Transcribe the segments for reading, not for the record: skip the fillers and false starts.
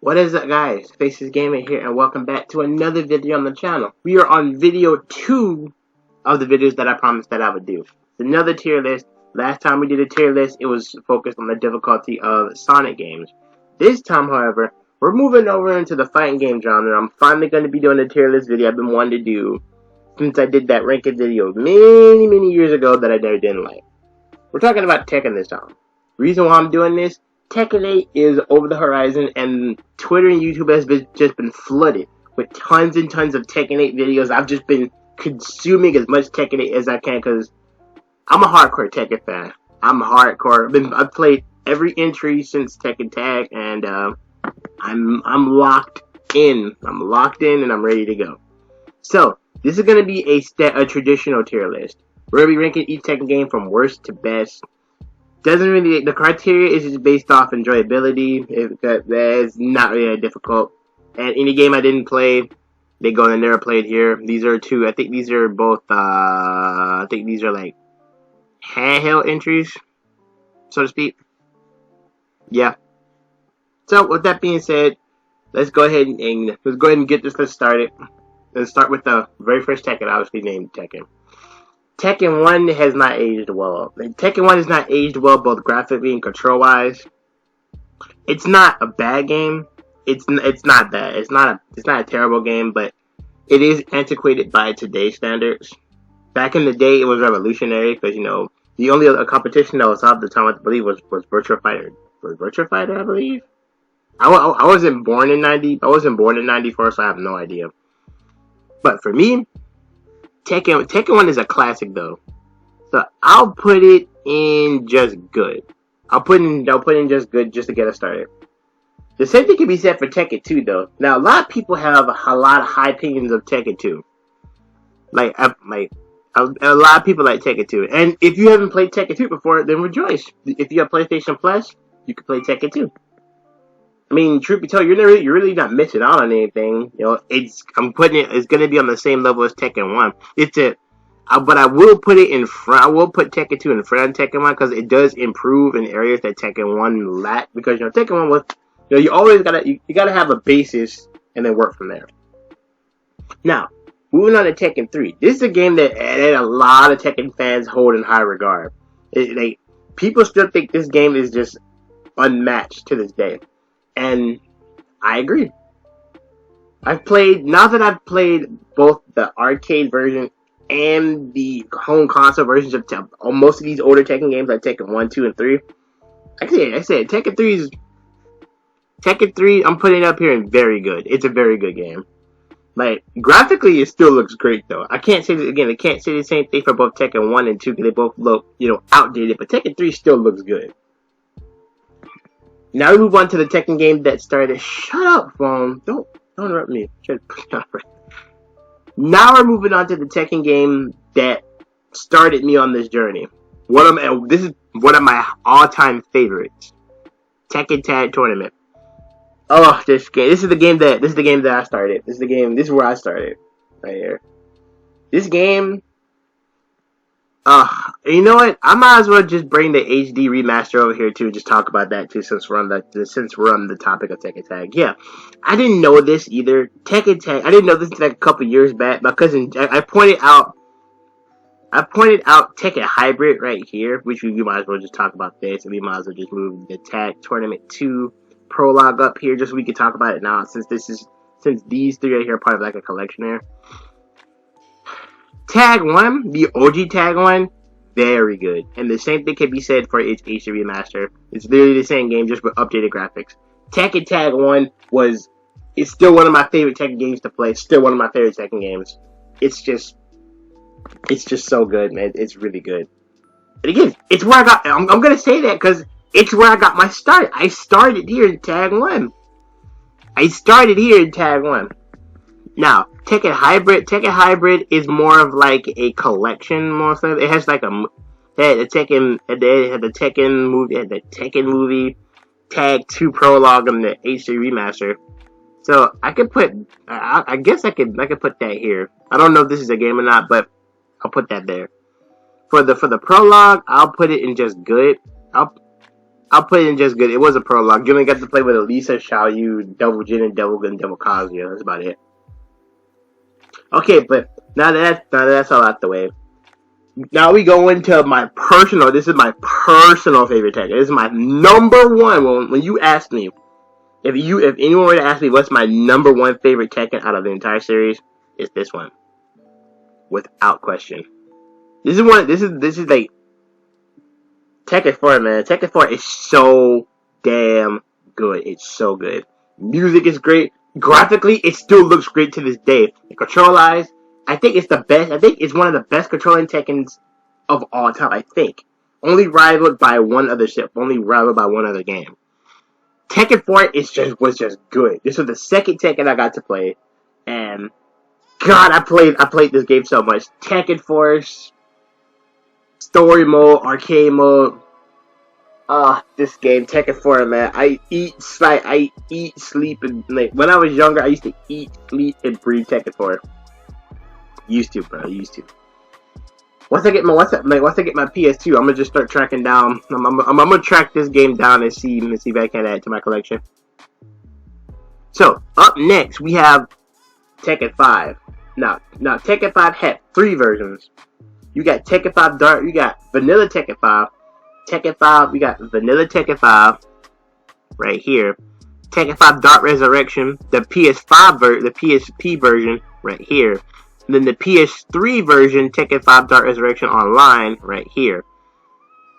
What is up, guys? Faces Gaming here, and welcome back to another video on the channel. We are on video 2 of the videos that I promised that I would do. It's another tier list. Last time we did a tier list, it was focused on the difficulty of Sonic games. This time, however, we're moving over into the fighting game genre. I'm finally going to be doing a tier list video I've been wanting to do since I did that ranked video many years ago that I never didn't like. We're talking about Tekken this time. Reason why I'm doing this, Tekken 8 is over the horizon, and Twitter and YouTube has just been flooded with tons and tons of Tekken 8 videos. I've just been consuming as much Tekken 8 as I can because I'm a hardcore Tekken fan. I'm hardcore. I've played every entry since Tekken Tag, and I'm locked in. I'm locked in, and I'm ready to go. So this is going to be a traditional tier list. We're going to be ranking each Tekken game from worst to best. Doesn't really, the criteria is just based off enjoyability. It's not really difficult. And any game I didn't play, they go and never played here. These are two, I think these are both, I think these are like handheld entries, so to speak. Yeah. So with that being said, let's go ahead and get this started. Let's start with the very first Tekken, obviously named Tekken. Tekken 1 has not aged well. Tekken 1 has not aged well both graphically and control-wise. It's not a bad game. It's not bad. It's not a terrible game, but it is antiquated by today's standards. Back in the day, it was revolutionary because, you know, the only other competition that was out at the time, I believe, was Virtua Fighter. Was Virtua Fighter, I believe? I wasn't born in 90. I wasn't born in 94, so I have no idea. But for me, Tekken 1 is a classic though, so I'll put it in just good. I'll put in just good just to get us started. The same thing can be said for Tekken 2 though. Now a lot of people have a lot of high opinions of Tekken 2. Like a lot of people like Tekken 2, and if you haven't played Tekken 2 before, then rejoice. If you have PlayStation Plus, you can play Tekken 2. I mean, truth be told, you're really not missing out on anything. You know, it's gonna be on the same level as Tekken 1. But I will put it in front. I will put Tekken 2 in front of Tekken 1 because it does improve in areas that Tekken 1 lacked. Because you know, Tekken 1 was, you know, you always you gotta have a basis and then work from there. Now, moving on to Tekken 3. This is a game that a lot of Tekken fans hold in high regard. People still think this game is just unmatched to this day. And I agree. Now that I've played both the arcade version and the home console versions of most of these older Tekken games like Tekken 1, 2, and 3, I said Tekken 3, I'm putting it up here in very good. It's a very good game. Like, graphically, it still looks great, though. I can't say the same thing for both Tekken 1 and 2, because they both look, you know, outdated, but Tekken 3 still looks good. Now we move on to the Tekken game that started. Shut up, phone. Don't interrupt me. Now we're moving on to the Tekken game that started me on this journey. This is one of my all-time favorites. Tekken Tag Tournament. Oh, this game. This is the game that I started. This is where I started. Right here. This game. You know what? I might as well just bring the HD remaster over here too. Just talk about that too, since we're on the topic of Tekken Tag. Yeah, I didn't know this either. Tekken Tag. I didn't know this like a couple years back. My cousin, I pointed out Tekken Hybrid right here, which we might as well just talk about this, and we might as well just move the Tag Tournament 2 prologue up here, just so we can talk about it now, since these three right here are part of like a collection here. Tag 1, the OG Tag 1, very good. And the same thing can be said for its HD remaster. It's literally the same game, just with updated graphics. Tekken Tag 1 it's still one of my favorite Tekken games to play. It's still one of my favorite Tekken games. It's just so good, man. It's really good. And again, it's where I'm gonna say that because it's where I got my start. I started here in Tag 1. Now, Tekken Hybrid is more of like a collection, more so. It has like the Tekken movie, Tag 2 prologue, and the HD remaster. So I could put, I guess I could put that here. I don't know if this is a game or not, but I'll put that there. For the prologue, I'll put it in just good. I'll put it in just good. It was a prologue. You only got to play with Elisa, Xiaoyu, Devil Jin, and Devil Gun, Devil Kazuya. That's about it. Okay, but now that's all out the way. Now we go into my personal. This is my personal favorite Tekken. This is my number one. When you ask me, if anyone were to ask me what's my number one favorite Tekken out of the entire series, it's this one, without question. This is like Tekken 4, man. Tekken 4 is so damn good. It's so good. Music is great. Graphically, it still looks great to this day. The control-wise, I think it's the best. I think it's one of the best controlling Tekkens of all time. I think only rivaled by one other game. Tekken 4 was just good. This was the second Tekken I got to play, and God, I played this game so much. Tekken 4, story mode, arcade mode. This game, Tekken 4, man. I eat, sleep, and like when I was younger, I used to eat, sleep, and breathe Tekken 4. Used to, bro. Used to. Once I get my PS2, I'm gonna just start tracking down. I'm gonna track this game down and see if I can add it to my collection. So up next we have Tekken 5. Now Tekken 5 had 3 versions. You got Tekken 5 Dark. You got Vanilla Tekken 5. Tekken 5. We got Vanilla Tekken 5 right here. Tekken 5 Dark Resurrection. The PS5 the PSP version right here. And then the PS3 version, Tekken 5 Dark Resurrection Online, right here.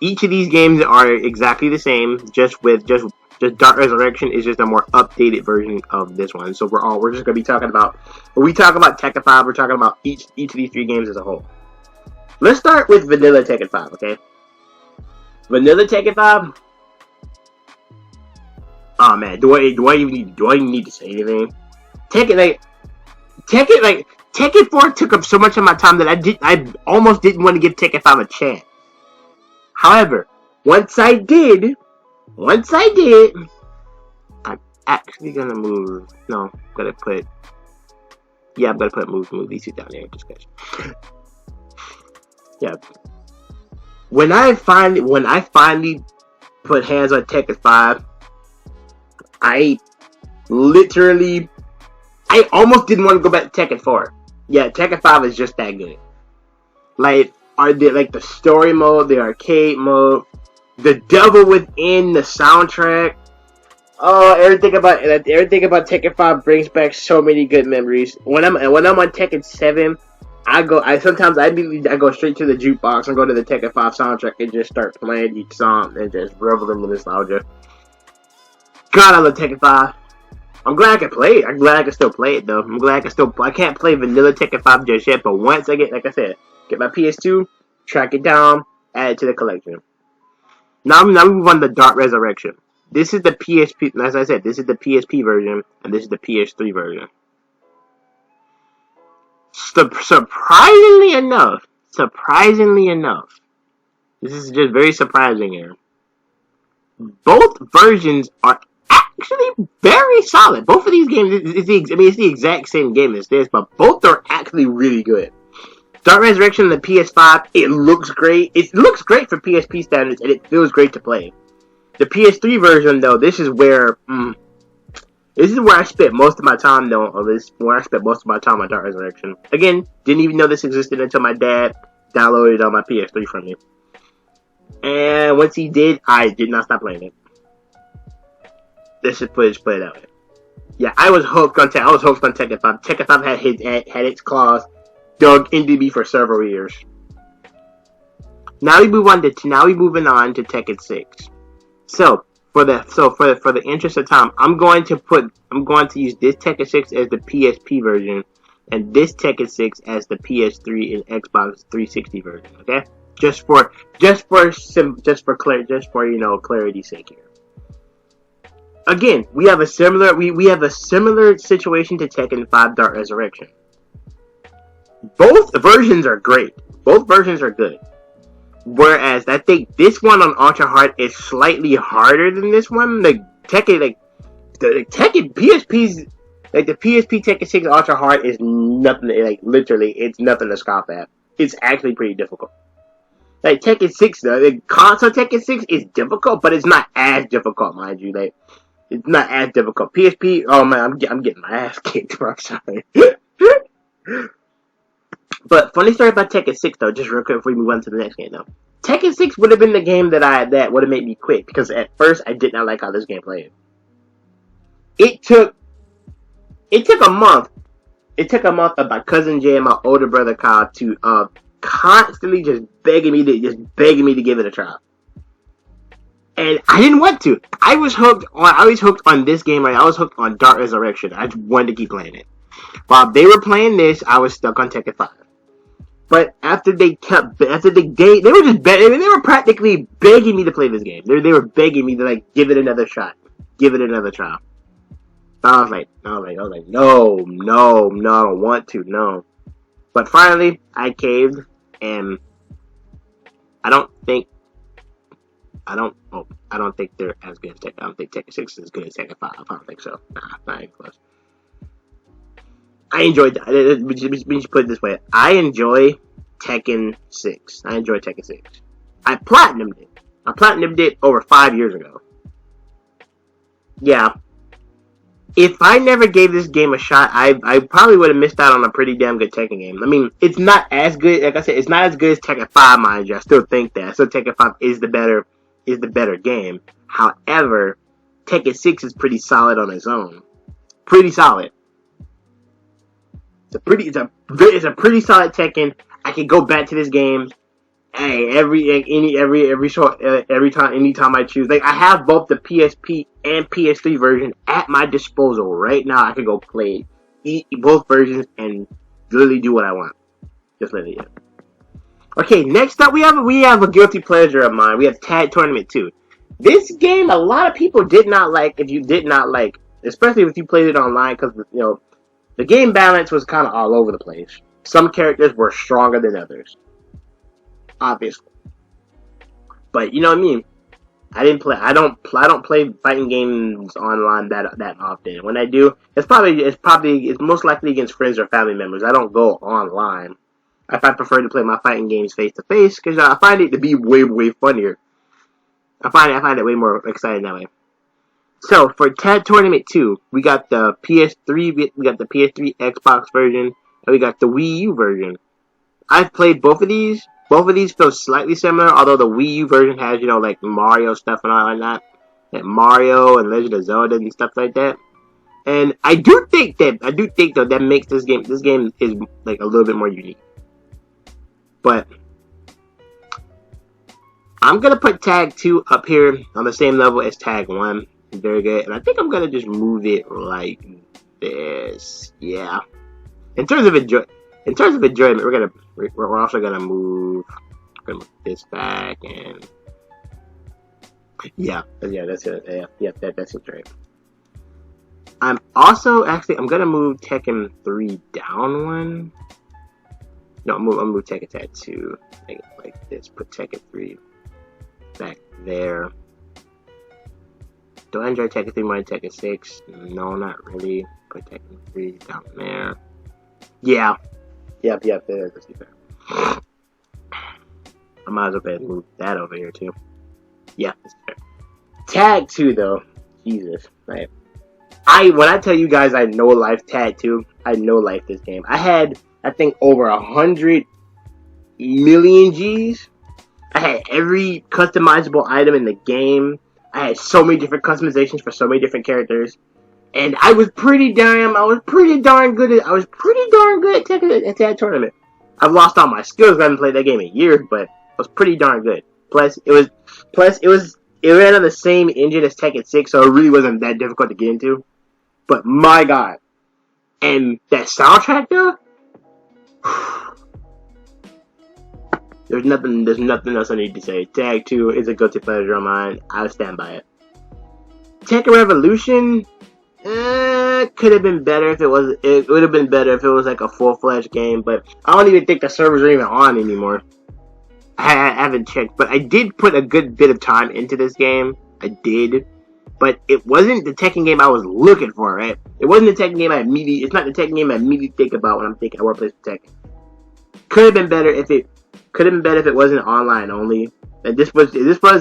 Each of these games are exactly the same, just Dark Resurrection is just a more updated version of this one. So we're just gonna be talking about, when we talk about Tekken 5, we're talking about each of these 3 games as a whole. Let's start with Vanilla Tekken 5, okay? Vanilla Tekken 5. Oh man, do I even need to say anything? Tekken 4 took up so much of my time that I almost didn't want to give Tekken 5 a chance. However, once I did, I'm actually gonna move. No, I'm gonna put move these 2 down there just because. Yeah. When I finally put hands on Tekken 5, I almost didn't want to go back to Tekken 4. Yeah, Tekken 5 is just that good. Like the story mode, the arcade mode, the Devil Within, the soundtrack. Oh, everything about Tekken 5 brings back so many good memories. When I'm on Tekken 7, I go straight to the jukebox and go to the Tekken 5 soundtrack and just start playing each song and just revel in the nostalgia. God, I love Tekken 5. I'm glad I can play it. I'm glad I can still play it, though. I can't play Vanilla Tekken 5 just yet, but once I get my PS2, track it down, add it to the collection. Now we move on to Dark Resurrection. This is the PSP, as I said, this is the PSP version, and this is the PS3 version. Surprisingly enough, this is just very surprising here. Both versions are actually very solid. Both of these games, it's the exact same game as this, but both are actually really good. Dark Resurrection on the PS5, it looks great. It looks great for PSP standards, and it feels great to play. The PS3 version, though, this is where I spent most of my time, where I spent most of my time on Dark Resurrection. Again, didn't even know this existed until my dad downloaded it on my PS3 from me. And once he did, I did not stop playing it. This is put it that way. Yeah, I was hooked on Tekken 5. Tekken 5 had its claws dug into me for several years. Now we're moving on to Tekken 6. So for the interest of time, I'm going to use this Tekken 6 as the PSP version and this Tekken 6 as the PS3 and Xbox 360 version. Okay, just for clarity's sake here. Again, we have a similar situation to Tekken 5 Dark Resurrection. Both versions are great. Both versions are good. Whereas I think this one on Ultra Hard is slightly harder than this one. The PSP Tekken 6 Ultra Hard is nothing. Literally, it's nothing to scoff at. It's actually pretty difficult. Like Tekken 6, though, the console Tekken 6 is difficult, but it's not as difficult, mind you. Like, it's not as difficult. PSP, oh man, I'm getting my ass kicked, bro. I'm sorry. But funny story about Tekken 6, though, just real quick before we move on to the next game, though. Tekken 6 would have been the game that would have made me quit, because at first I did not like how this game played. It took a month. It took a month of my cousin Jay and my older brother Kyle to constantly just begging me to give it a try. And I didn't want to. I was hooked on this game, right? I was hooked on Dark Resurrection. I just wanted to keep playing it. While they were playing this, I was stuck on Tekken 5. But after they were practically begging me to play this game. They were begging me to like give it another shot, give it another try. I was like, no, I don't want to, no. But finally, I caved, and I don't think they're as good as Tekken. I don't think Tekken 6 is as good as Tekken 5. I don't think so. Nah, not even close. I enjoyed that. We should put it this way. I enjoy Tekken 6. I enjoy Tekken 6. I platinumed it. I platinumed it over 5 years ago. Yeah. If I never gave this game a shot, I probably would have missed out on a pretty damn good Tekken game. I mean, it's not as good. Like I said, it's not as good as Tekken 5, mind you. I still think that. So Tekken 5 is the better game. However, Tekken 6 is pretty solid on its own. Pretty solid. It's a pretty solid Tekken. I can go back to this game. Hey, anytime I choose. Like, I have both the PSP and PS3 version at my disposal right now. I can go play both versions and literally do what I want. Just literally. Yeah. Okay, next up we have a guilty pleasure of mine. We have Tag Tournament 2. This game, a lot of people did not like. If you did not like, especially if you played it online, because the game balance was kind of all over the place. Some characters were stronger than others, obviously. But you know what I mean. I don't play fighting games online that often. When I do, it's most likely against friends or family members. I don't go online. I prefer to play my fighting games face to face because I find it to be way funnier. I find it way more exciting that way. So for Tag Tournament 2, we got the PS3, we got the PS3 Xbox version, and we got the Wii U version. I've played both of these. Both of these feel slightly similar, although the Wii U version has, like Mario stuff and all like that. Like Mario and Legend of Zelda and stuff like that. And I do think though that makes this game is like a little bit more unique. But I'm gonna put Tag 2 up here on the same level as Tag 1. Very good. And I think I'm gonna just move it like this. Yeah. In terms of enjoyment, we're also gonna move this back and that's it. That's it, right. I'm gonna move Tekken 3 down one. No, I'll move Tekken Tag 2 like this. Put Tekken 3 back there. Do I enjoy Tekken 3 more than Tekken 6? No, not really. Put Tekken 3 down there. Yeah. Yep, let's do that. I might as well move that over here too. Yeah, that's fair. Tag 2 though. Jesus. Right. When I tell you guys I know life Tag 2, I know life this game. I had, I think, over 100 million G's. I had every customizable item in the game. I had so many different customizations for so many different characters. And I was pretty darn good at Tag Tournament. I've lost all my skills. I haven't played that game in years, but I was pretty darn good. Plus it ran on the same engine as Tekken 6, so it really wasn't that difficult to get into. But my god. And that soundtrack though? There's nothing else I need to say. Tag 2 is a guilty pleasure of mine. I'll stand by it. Tekken Revolution could have been better if it was. It would have been better if it was like a full-fledged game, but I don't even think the servers are even on anymore. I haven't checked, but I did put a good bit of time into this game. I did, but it wasn't the Tekken game I was looking for. Right? It wasn't the Tekken game It's not the Tekken game I immediately think about when I'm thinking I want to play some Tekken. Could have been better if it Could have been better if it wasn't online only. And this was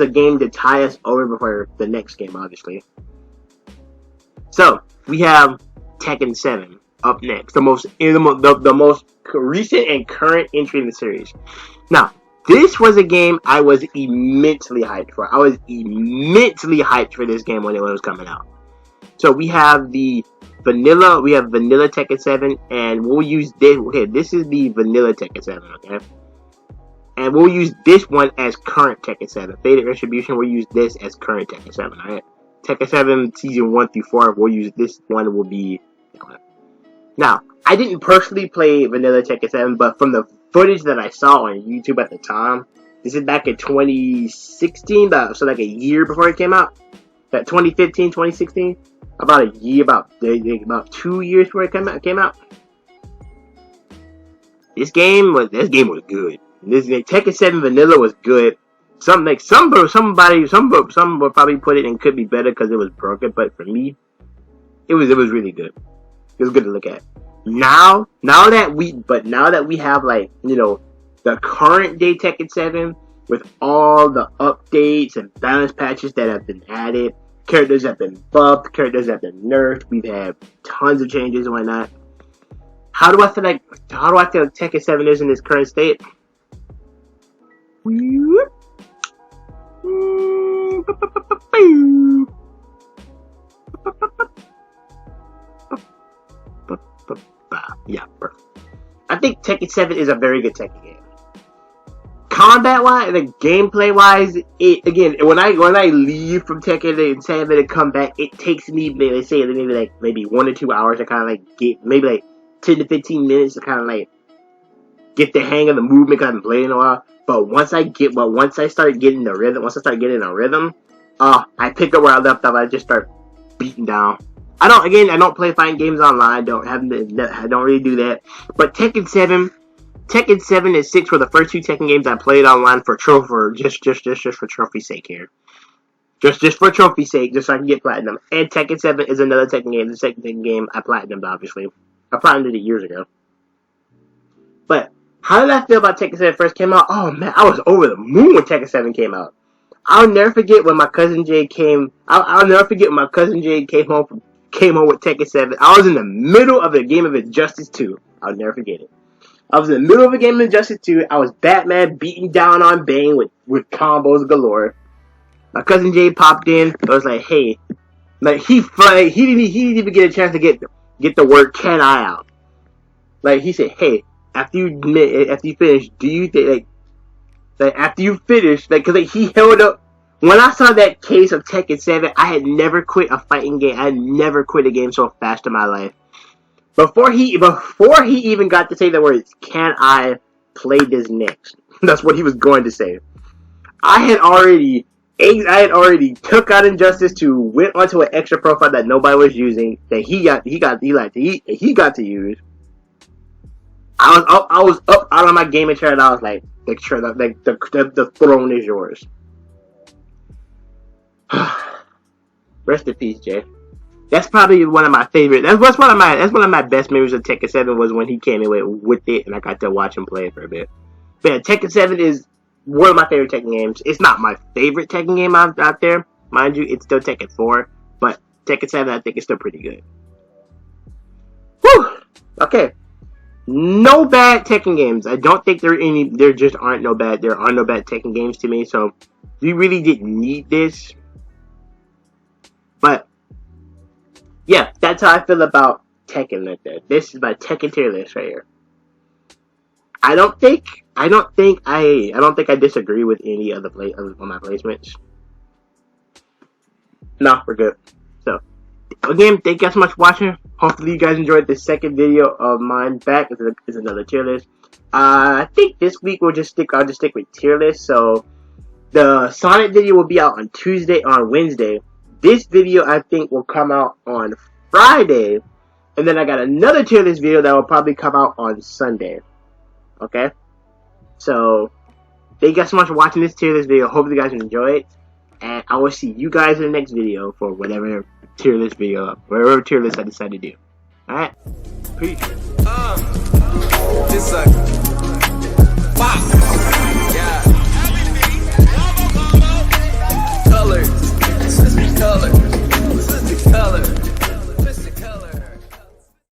a game to tie us over before the next game, obviously. So we have Tekken 7 up next, the most recent and current entry in the series. Now, this was a game I was immensely hyped for. I was immensely hyped for this game when it was coming out. So we have the vanilla Tekken 7, and we'll use this. Okay, this is the vanilla Tekken 7, okay? And we'll use this one as current Tekken 7. Faded Retribution, we'll use this as current Tekken 7, alright? Tekken 7 Season 1 through 4, we'll use this one, will be... Now, I didn't personally play vanilla Tekken 7, but from the footage that I saw on YouTube at the time, this is back in 2016, so like a year before it came out. That 2015, 2016, about a year, about 2 years before it came out. This game was good. This Tekken 7 vanilla was good. Some would probably put it and could be better because it was broken, but for me, it was really good. It was good to look at. Now that we have, like, you know, the current day Tekken 7 with all the updates and balance patches that have been added, characters have been buffed, characters have been nerfed, we've had tons of changes and whatnot. How do I feel Tekken 7 is in its current state? Yeah, perfect. I think Tekken 7 is a very good Tekken game. Combat-wise, like gameplay-wise, when I leave from Tekken 7 and come back, it takes me maybe 1 or 2 hours to kind of like get, maybe like 10 to 15 minutes to kind of like get the hang of the movement. Cause I've been playing a while. But once I start getting a rhythm, I pick up where I left off. I just start beating down. I don't play fighting games online. I don't really do that. But Tekken 7 and 6 were the first 2 Tekken games I played online for just for trophy's sake here. Just for trophy's sake, just so I can get platinum. And Tekken 7 is another Tekken game. The second Tekken game I platinumed, obviously. I platinumed it years ago. But how did I feel about Tekken 7 first came out? Oh man, I was over the moon when Tekken 7 came out. I'll never forget when my cousin Jay came. I'll never forget when my cousin Jay came home with Tekken 7. I was in the middle of a game of Injustice 2. I'll never forget it. I was in the middle of a game of Injustice 2. I was Batman beating down on Bane with combos galore. My cousin Jay popped in. I was like, hey, like he didn't even get a chance to get the word "can I" out. Like he said, hey, after you finish, do you think like after you finish, like, cause like, he held up. When I saw that case of Tekken 7, I had never quit a fighting game. I had never quit a game so fast in my life. Before he even got to say the words, "Can I play this next?" That's what he was going to say. I had already took out Injustice 2, went onto an extra profile that nobody was using, that he got to use. I was up out of my gaming chair and I was like, the throne is yours. Rest in peace, Jay. That's probably one of my favorite. That's one of my best memories of Tekken 7 was when he came in with it and I got to watch him play for a bit. But yeah, Tekken 7 is one of my favorite Tekken games. It's not my favorite Tekken game out there, mind you. It's still Tekken 4, but Tekken 7 I think is still pretty good. Whew. Okay. No bad Tekken games. I don't think there are any. There just aren't no bad. There are no bad Tekken games to me. So we really didn't need this. But yeah, that's how I feel about Tekken like that. This is my Tekken tier list right here. I don't think I disagree with any of my placements. No, we're good. So again, thank you guys so much for watching. Hopefully you guys enjoyed this second video of mine back. It's another tier list. I think this week I'll just stick with tier list. So the Sonic video will be out on Wednesday. This video I think will come out on Friday. And then I got another tier list video that will probably come out on Sunday. Okay? So thank you guys so much for watching this tier list video. Hopefully you guys enjoy it. And I will see you guys in the next video for whatever tier list video, whatever tier list I decide to do. Alright? Peace. Just like, wow. color.